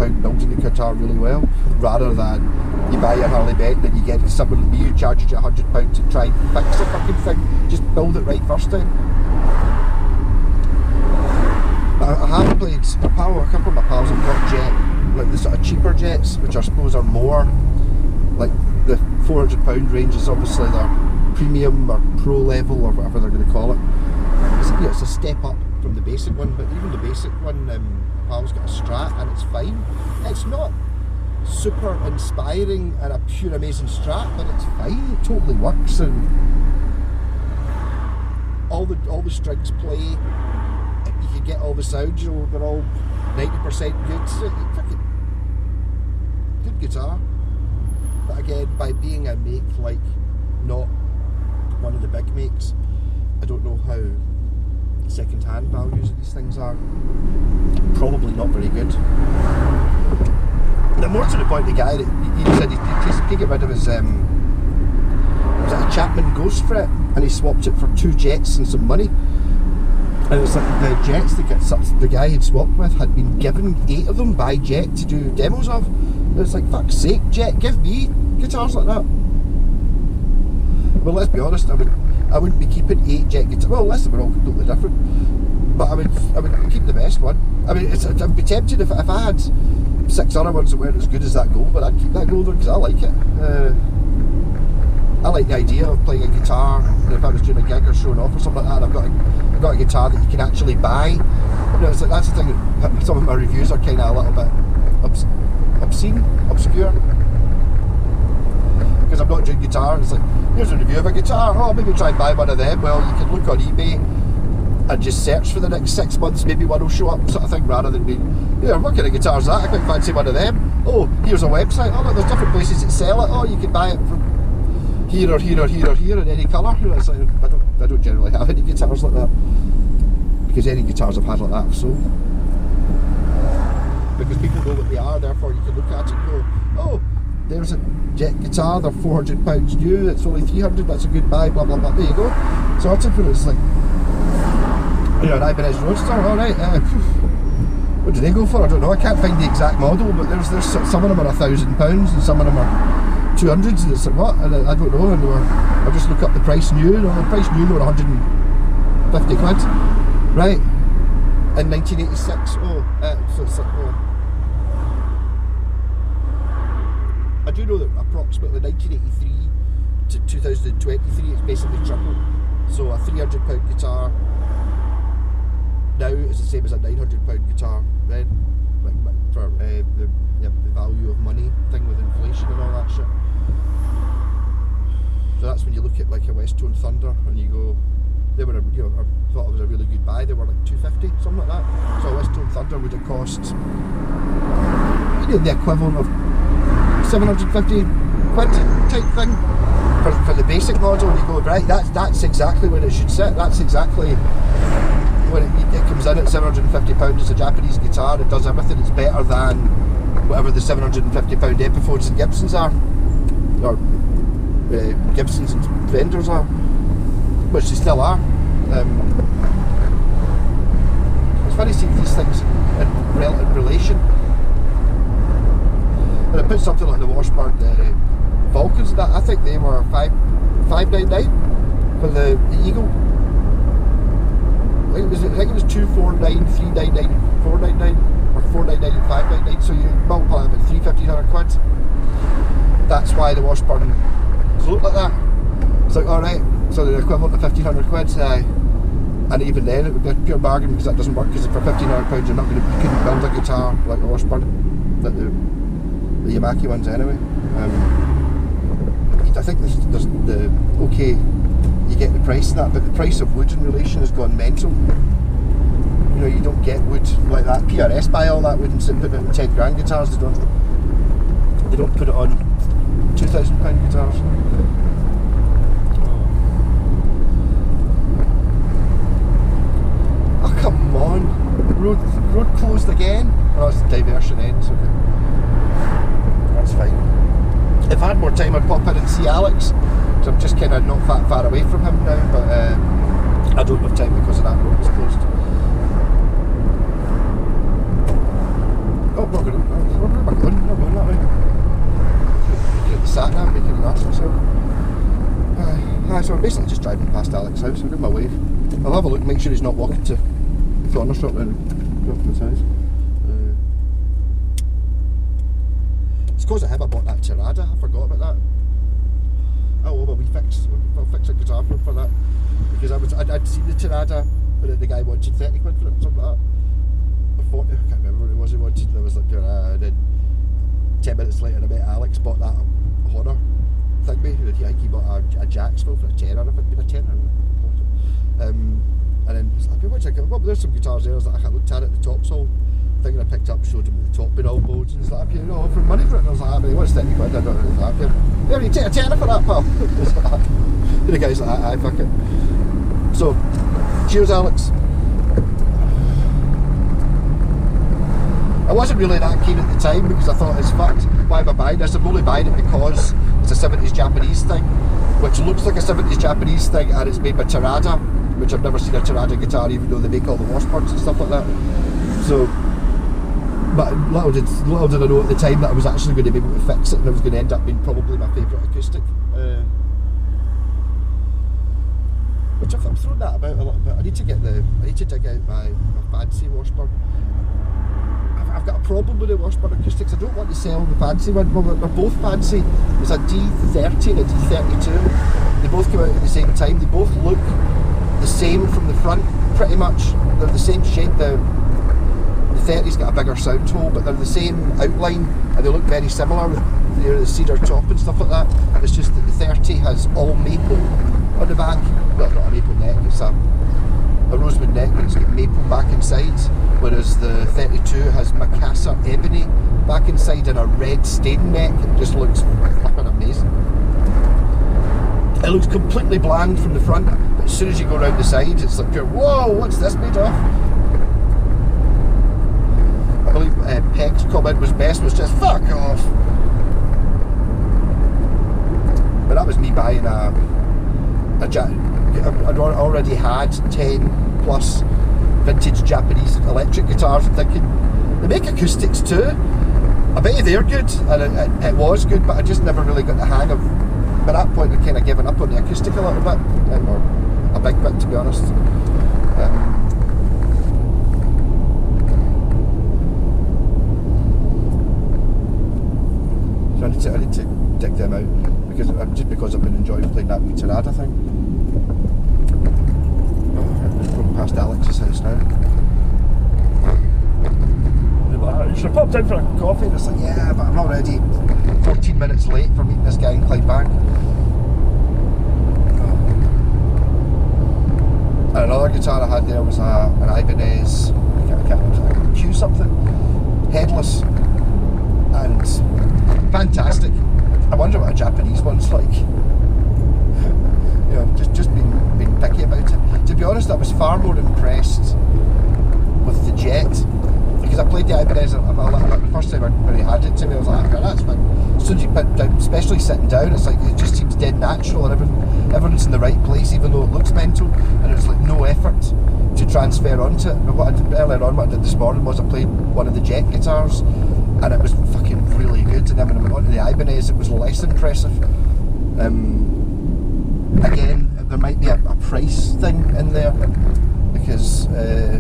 building the guitar really well, rather than you buy your Harley Benton and you get someone like me who charges you £100 to try and fix the fucking thing. Just build it right first time. I have played a couple of my pals have got Jet, like the sort of cheaper Jets, which I suppose are more like the £400 range is obviously their premium or pro level or whatever they're going to call it. It's a step up from the basic one, but even the basic one, my pal's got a Strat and it's fine. It's not super inspiring and a pure amazing Strat, but it's fine. It totally works, and all the strings play. You can get all the sounds, you know, they're all 90% good. So fucking good guitar. But again, by being a make like not one of the big makes, I don't know how second-hand values of these things are. Probably not very good. The more to the point, the guy that he said he'd get rid of his was it a Chapman Ghost for it, and he swapped it for 2 Jets and some money. And it's like the Jets that the guy he'd swapped with had been given 8 of them by Jet to do demos of. And it's like, fuck's sake, Jet, give me guitars like that. Well, let's be honest, I wouldn't be keeping 8 Jet guitars. Well, unless they were all completely different. But I would keep the best one. I mean, I'd be tempted if I had 6 other ones that weren't as good as that gold, but I'd keep that gold one because I like it. I like the idea of playing a guitar, and if I was doing a gig or showing off or something like that, and I've got a guitar that you can actually buy. You know, it's like, that's the thing. That some of my reviews are kind of a little bit obscure, because I'm not doing guitar. It's like, here's a review of a guitar. Oh, maybe try and buy one of them. Well, you can look on eBay and just search for the next 6 months. Maybe one will show up, sort of thing, rather than being, yeah, what kind of guitar is that? I quite fancy one of them. Oh, here's a website. Oh, look, there's different places that sell it. Oh, you can buy it from here or here or here or here in any colour. It's like, I don't generally have any guitars like that, because any guitars I've had like that I've sold, because people know what they are. Therefore you can look at it and go, oh, there's a Jet guitar, they're £400 new, it's only 300, that's a good buy, blah blah blah. There you go. So it's like, you know, an Ibanez Roadster, alright, what do they go for? I don't know, I can't find the exact model, but there's some of them are £1,000 and some of them are 200s, and it's like, what? And I don't know, and I'll just look up the price new, and the price new were 150 quid, right, in 1986, so it's like, oh. I do know that approximately 1983 to 2023 it's basically tripled, so a £300 guitar now is the same as a £900 guitar then, like for the value of money thing with inflation and all that shit. So that's when you look at like a West Tone Thunder and you go, they were, you know, I thought it was a really good buy. They were like $250, something like that. So a West Tone Thunder would have cost, you know, the equivalent of 750 quid type thing for the basic model. And you go, right, that's exactly where it should sit. That's exactly when it comes in at £750 as a Japanese guitar. It does everything. It's better than whatever the £750 Epiphones and Gibsons are, or Gibsons and Fenders are, which they still are. It's funny to see these things in relative relation. When I put something like the Washburn Vulcans, that I think they were $599 for the Eagle. I think it was $249, $399, $499, or $499 and $599. So you multiply them at £350 quid. That's why the Washburn float like that. It's like, alright, so the equivalent of 1,500 quid, and even then it would be a pure bargain, because that doesn't work, because for £1,500 you couldn't build a guitar like a Washburn, like the Yamaki ones anyway. I think there's the, okay, you get the price of that, but the price of wood in relation has gone mental. You know, you don't get wood like that. PRS buy all that wood and put it in 10 grand guitars. They don't put it on £2,000 guitars. Oh, come on. Road closed again? Oh, it's the diversion ends, okay. That's fine. If I had more time I'd pop in and see Alex, because I'm just kind of not that far away from him now, but I don't have time because of that road was closed. Oh, not going. Where am I going? Not going that way. Get the sat nav making an arse of myself. So I'm basically just driving past Alex's house. I'll give him a wave. I'll have a look, make sure he's not walking to the corner shop and go up to his house. It's because of him I bought that Tirada. I forgot about that. Oh well, we'll fix a guitar for that, because I'd seen the Tirada, but the guy wanted 30 quid for it or something like that, or 40, I can't remember what it was he wanted. And I was like, and then 10 minutes later I met Alex, bought that Honor thingy, and he bought a Jacksville for a tenner, if it'd been a tenner. And then he's like, what do you think? Well, there's some guitars there. I was like, I looked at it, the top's all thing I picked up, showed him the top being all boards, and he's like, you know, offering money for it. And I was like, I mean, what's 30 quid? I don't know. He's like, yeah, you take a tenner for that, pal. And the guy's like, aye, fuck it. So, cheers, Alex. I wasn't really that keen at the time, because I thought, it's fucked, why am I buying this? I'm only buying it because it's a 70s Japanese thing, which looks like a 70s Japanese thing, and it's made by Tirada, which I've never seen a Tirada guitar, even though they make all the washboards and stuff like that. So, but little did I know at the time that I was actually going to be able to fix it, and it was going to end up being probably my favourite acoustic. Which I've thrown that about a little bit. I need to dig out my fancy washboard. I've got a problem with the washboard acoustics. I don't want to sell the fancy one. Well, they're both fancy. There's a D30 and a D32. They both came out at the same time. They both look the same from the front, pretty much. They're the same shape. The 30's got a bigger sound hole, but they're the same outline, and they look very similar with the cedar top and stuff like that. It's just that the 30 has all maple on the back. Well, not a maple neck, it's a rosewood neck, but it's got maple back inside, whereas the 32 has macassar ebony back inside and a red stain neck. It just looks fucking amazing. It looks completely bland from the front, but as soon as you go around the sides, it's like, whoa, what's this made of? I believe Peg's comment was just fuck off. But that was me buying I'd already had 10 plus vintage Japanese electric guitars and thinking, they make acoustics too. I bet you they're good, and it was good, but I just never really got the hang of. By that point, I'd kind of given up on the acoustic a little bit, or a big bit, to be honest. So I need to dig them out, because I've been enjoying playing that wee Tirada thing. Just going past Alex's house now. You should have popped in for a coffee, and it's like, yeah, but I'm already 14 minutes late for meeting this guy in Clydebank. And another guitar I had there was an Ibanez, I can't remember, Q something, headless, and fantastic. I wonder what a Japanese one's like. You know, just being picky about it. To be honest, I was far more impressed with the Jet, because I played the Ibanez the first time when he had it to me. I was like, okay, that's fine. As soon as you put it down, especially sitting down, it's like, it just seems dead natural, and everyone's in the right place, even though it looks mental, and there's like no effort to transfer onto it. But what I did earlier on, what I did this morning, was I played one of the Jet guitars, and it was fucking really good. And then when I went onto the Ibanez, it was less impressive. Again, there might be a price thing in there, because I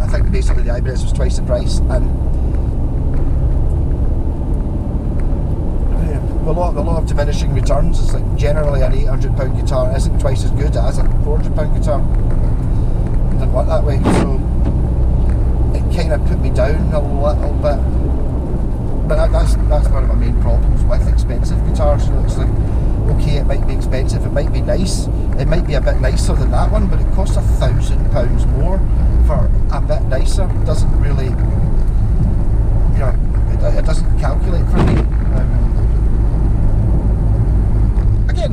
think basically the Ibanez was twice the price, and the law of diminishing returns is like, generally an £800 guitar isn't twice as good as a £400 guitar. I didn't want that way, so it kind of put me down a little bit. But that's one of my main problems with expensive guitars. So it's like, okay, it might be expensive, it might be nice, it might be a bit nicer than that one, but it costs £1,000 more for a bit nicer. It doesn't really, you know, it doesn't calculate for me. Again,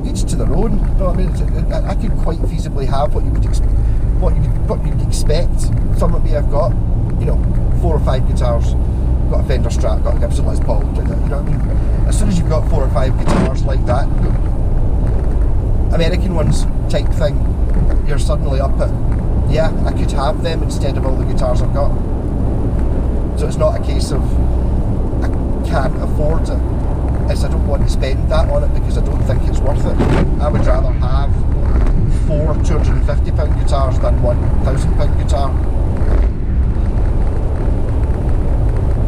each to their own. You know what I mean? I could quite feasibly have what you'd expect. Someone me, I've got, you know, 4 or 5 guitars. Got a Fender Strat, got a Gibson Les Paul, you know what I mean? As soon as you've got 4 or 5 guitars like that, American ones type thing, you're suddenly up at yeah, I could have them instead of all the guitars I've got. So it's not a case of I can't afford it, it's I don't want to spend that on it because I don't think it's worth it. I would rather have 4 £250 guitars than one £1,000 guitar.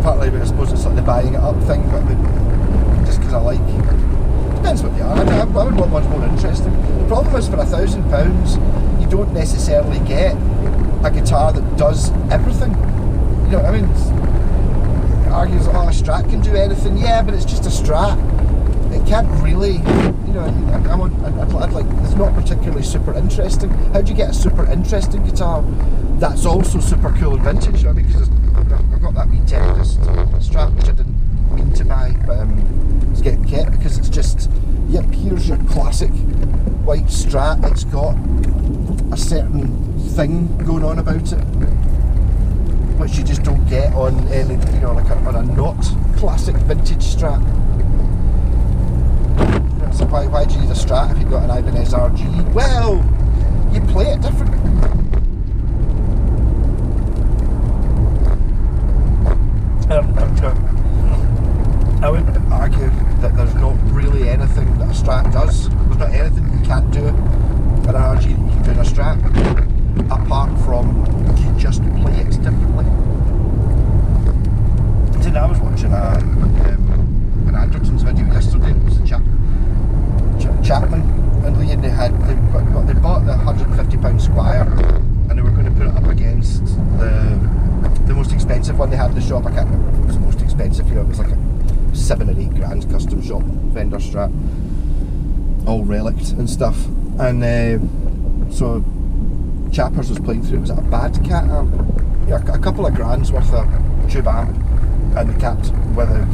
Partly, but I suppose it's like the buying it up thing, but just because I like. Depends what they are. I would want ones more interesting. The problem is for £1,000, you don't necessarily get a guitar that does everything. You know what I mean? It argues, oh, a Strat can do anything. Yeah, but it's just a Strat. It can't really, you know, I'd like, it's not particularly super interesting. How do you get a super interesting guitar that's also super cool and vintage? You know what I mean? Because I've got that wee Tempest Strat, which I didn't mean to buy, but it's getting kept because it's just, yep, here's your classic white Strat. It's got a certain thing going on about it, which you just don't get on any, you know, like on a not classic vintage Strat. So why do you need a Strat if you've got an Ibanez RG? Well, you play it different. You know, I would argue that there's not really anything that a Strat does. There's not anything you can't do in an RG that you can do in a Strat, apart from you just play it differently. Then I was watching an Anderton's video yesterday. It was the Chapman and Lee, and they bought the £150 Squire, and they were going to put it up against the most expensive one they had in the shop. I can't remember if it was the most expensive. You know, it was like a £7 or £8 grand custom shop vendor Strat, all relict and stuff. And so Chappers was playing through. It was a bad cat amp, yeah, a couple of grand's worth of tube amp, and the capped with a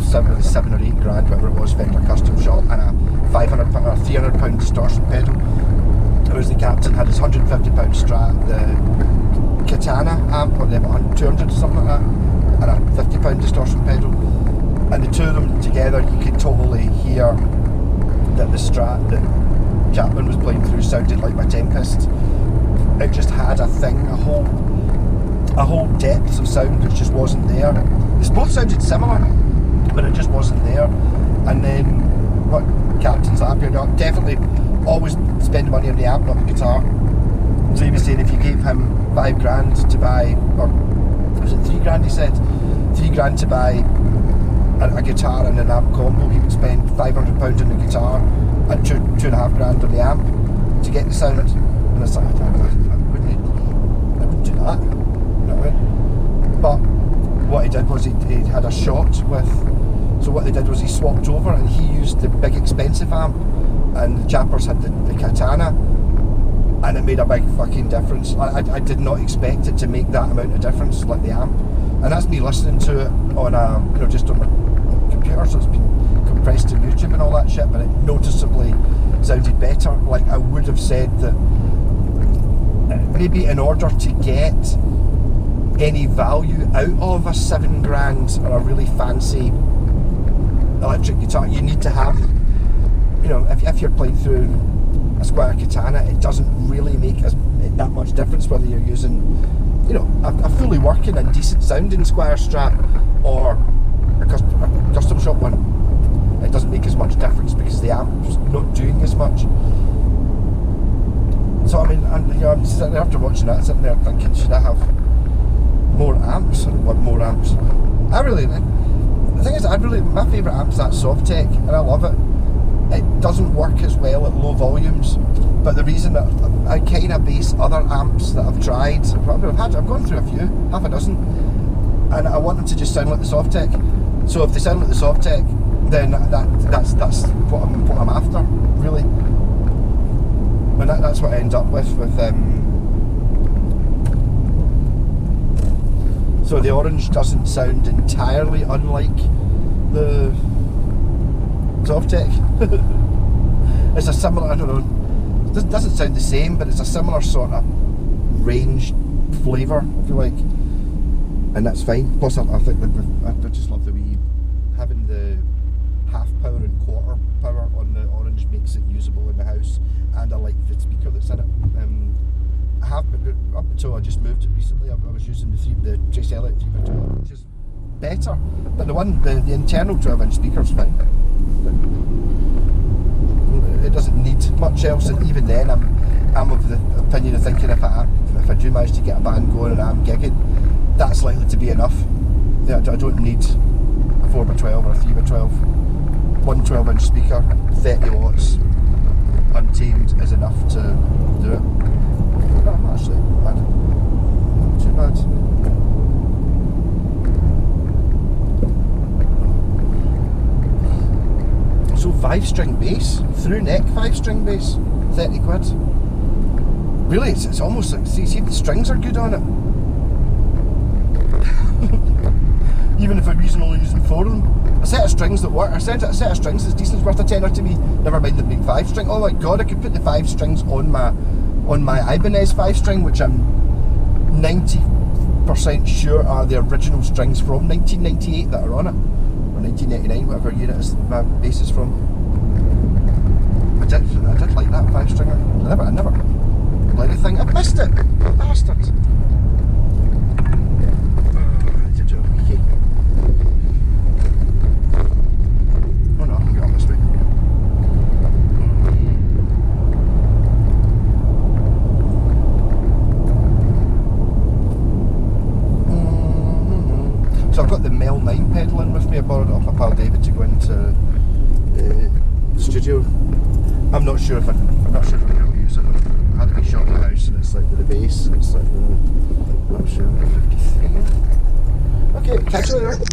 7 or £8 grand, whatever it was, vendor custom shop, and a £500 or £300 distortion pedal. Whereas the Captain had his £150 Strat, the Katana amp, or they about 200 or something like that, and a £50 distortion pedal. And the two of them together, you could totally hear that the Strat that Chapman was playing through sounded like my Tempest. It just had a thing, a whole depth of sound which just wasn't there. They both sounded similar, but it just wasn't there. And then what Captain's amp, you know, definitely always spend money on the amp, not the guitar. So he was saying if you gave him £5 grand to buy, or was it £3 grand he said? £3 grand to buy a guitar and an amp combo, he would spend £500 on the guitar and £2.5 grand on the amp to get the sound. And it's like, I wouldn't do that. You know what I mean? But what he did was he had a shot with, so what they did was he swapped over and he used the big expensive amp and the Chappers had the Katana, and it made a big fucking difference. I did not expect it to make that amount of difference, like the amp. And that's me listening to it on a, you know, just on my computer, so it's been compressed to YouTube and all that shit, but it noticeably sounded better. Like I would have said that maybe in order to get any value out of a £7 grand or a really fancy electric guitar, you need to have, you know, if you're playing through a Squire Katana, it doesn't really make that much difference whether you're using, you know, a fully working and decent sounding Squire Strat or a custom shop one. It doesn't make as much difference because the amp's not doing as much. So I mean, you know, I'm sitting there after watching that, sitting there thinking, should I have more amps? I don't want more amps. The thing is, my favourite amp's that Softtech, and I love it. It doesn't work as well at low volumes, but the reason that I kind of base other amps that I've tried, I've gone through a few, half a dozen, and I want them to just sound like the Softtech. So if they sound like the Softtech, then that's what I'm after, really. And that's what I end up with so the Orange doesn't sound entirely unlike the Softtech. It's a similar, I don't know, it doesn't sound the same, but it's a similar sort of range flavour, if you like, and that's fine. Plus I think I just love the wee, having the half power and quarter power on the Orange makes it usable in the house, and I like the speaker that's in it. so I just moved it recently. I was using the Trace Elliott 3x12, which is better, but the internal 12-inch speaker's fine. It doesn't need much else, and even then I'm of the opinion of thinking if I do manage to get a band going and I'm gigging, that's likely to be enough. Yeah, I don't need a 4x12 or a 3x12. One 12-inch speaker, 30 watts, untamed is enough to do it. No, I'm not actually bad. Not too bad. So 5-string bass, through neck 5-string bass, 30 quid. Really, it's almost like, see if the strings are good on it. Even if I'm only using 4 of them. A set of strings that work, a set of strings that's decent is worth a tenner to me, never mind them being 5-string. Oh my god, I could put the 5 strings on my Ibanez 5-string, which I'm 90% sure are the original strings from 1998 that are on it. Or 1989, whatever year it is my bass is from. I did like that 5-stringer. I never played anything. I missed it! Bastard! Oh no, I'll get on this way. So I've got the Mel 9 pedal in with me. I borrowed it off my pal David to go into the studio. I'm not sure if I'm going to use it. I had it shot in the house, and it's like with the bass, and it's like I'm not sure. 53. Okay, catch you later.